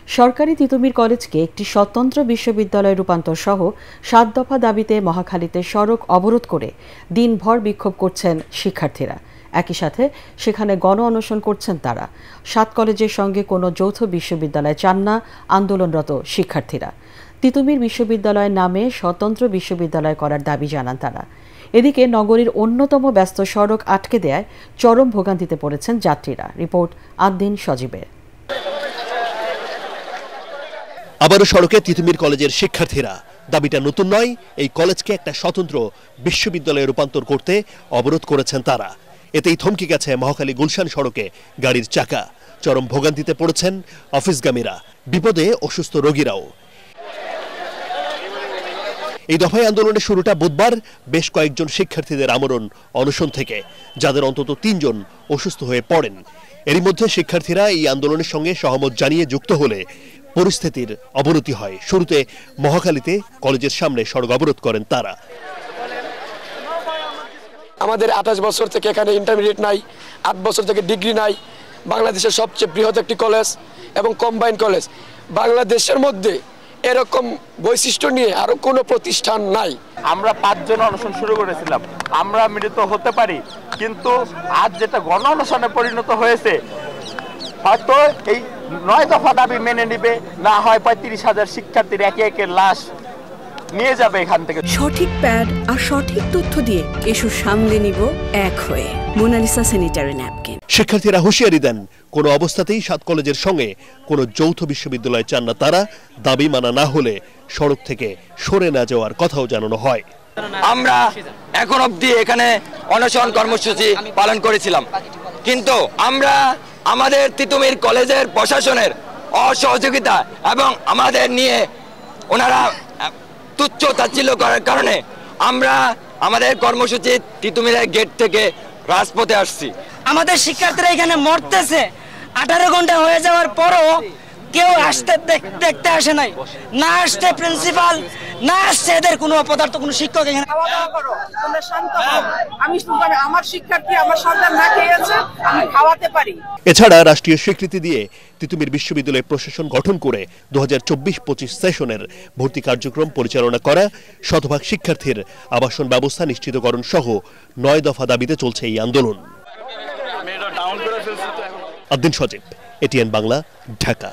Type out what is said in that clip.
সরকারি তিতুমির কলেজকে একটি স্বতন্ত্র বিশ্ববিদ্যালয়ে রূপান্তর সহ ৭ দফা দাবিতে মহাখালীতে সড়ক অবরোধ করে দিনভর বিক্ষোভ করছেন শিক্ষার্থীরা। একই সাথে সেখানে গণ অনশন করছেন তারা। ৭ কলেজের সঙ্গে কোনো যৌথ বিশ্ববিদ্যালয় চান না আন্দোলনরত শিক্ষার্থীরা। তিতুমির বিশ্ববিদ্যালয়ের নামে স্বতন্ত্র বিশ্ববিদ্যালয় করার দাবি জানান তারা। এদিকে নগরীর অন্যতম ব্যস্ত সড়ক আটকে দেয়ায় চরম ভোগান্তিতে পড়েছেন যাত্রীরা। রিপোর্ট আদ্দিন সজীবের। আবারও সড়কে তিতুমির কলেজের শিক্ষার্থীরা। দাবিটা নতুন নয়, এই কলেজকে একটা স্বতন্ত্র বিশ্ববিদ্যালয়ে রূপান্তর করতে অবরোধ করেছেন তারা। এতেই থমকে গেছে মহাখালী গুলশান সড়কে গাড়ির চাকা। চরম ভোগান্তিতে পড়েছেন অফিসগামীরা, বিপদে অসুস্থ রোগীরাও। এই দফায় আন্দোলনের শুরুটা বুধবার বেশ কয়েকজন শিক্ষার্থীদের আমরণ অনশন থেকে, যাদের অন্তত ৩ জন অসুস্থ হয়ে পড়েন। এরই মধ্যে শিক্ষার্থীরা এই আন্দোলনের সঙ্গে সহমত জানিয়ে যুক্ত হলে পরিস্থিতির অবনতি হয়। শুরুতে মহাখালীতে কলেজের সামনে সড়ক অবরোধ করেন তারা। আমাদের ২৮ বছর থেকে এখানে ইন্টারমিডিয়েট নাই, ৮ বছর থেকে ডিগ্রি নাই। বাংলাদেশের সবচেয়ে বৃহৎ একটি কলেজ এবং কম্বাইন্ড কলেজ। বাংলাদেশের মধ্যে এরকম বৈশিষ্ট্য নিয়ে আরো কোনো প্রতিষ্ঠান নাই। আমরা 5 জন অনশন শুরু করেছিলাম, আমরা মিলিত হতে পারি, কিন্তু আজ যেটা গণ অনশনে পরিণত হয়েছে, হয়তো এই 9 দফা দাবি মেনে নিবে, না হয় 35,000 শিক্ষার্থীর একে একে লাশ নিয়ে যাবে এখান থেকে। সঠিক প্যাড আর সঠিক তথ্য দিয়ে ইস্যু সামলে নিব এক হয়ে। Monalisa sanitary napkin. শিক্ষার্থীরা হুঁশিয়ারি দেন, কোনো অবস্থাতেই ৭ কলেজের সঙ্গে কোনো যৌথ বিশ্ববিদ্যালয় চান না তারা। দাবি মানা না হলে সড়ক থেকে সরে না যাওয়ার কথাও জানানো হয়। আমরা এখন অবধি এখানে অনশন কর্মসূচি পালন করেছিলাম, কিন্তু আমরা আমাদের তিতুমির কলেজের প্রশাসনের অসহযোগিতা এবং আমাদের নিয়ে ওনারা তুচ্ছ তাচ্ছিল্য করার কারণে আমরা আমাদের কর্মসূচি তিতুমিরের গেট থেকে রাজপথে আসছি। আমাদের শিক্ষার্থীরা এখানে মরতেছে, 18 ঘন্টা হয়ে যাওয়ার পরও কেউ আসতে দেখতে আসে নাই, না আসছে প্রিন্সিপাল, না আসছে এদের কোনো অপদার্থ কোনো শিক্ষক। এখানে খাওয়া দাওয়া করো, তোমরা শান্ত হও। আমি আমার শিক্ষার্থী, আমার সন্তান না খেয়েছে, আমি খাওয়াতে পারি। এছাড়া রাষ্ট্রীয় স্বীকৃতি দিয়ে তিতুমির বিশ্ববিদ্যালয় প্রশাসন গঠন করে 2024-25 সেশনের ভর্তি কার্যক্রম পরিচালনা করা, শতভাগ শিক্ষার্থীর আবাসন ব্যবস্থা নিশ্চিতকরণ সহ 9 দফা দাবিতে চলছে এই আন্দোলন। আদ্দিন সজীব, এটিএন বাংলা, ঢাকা।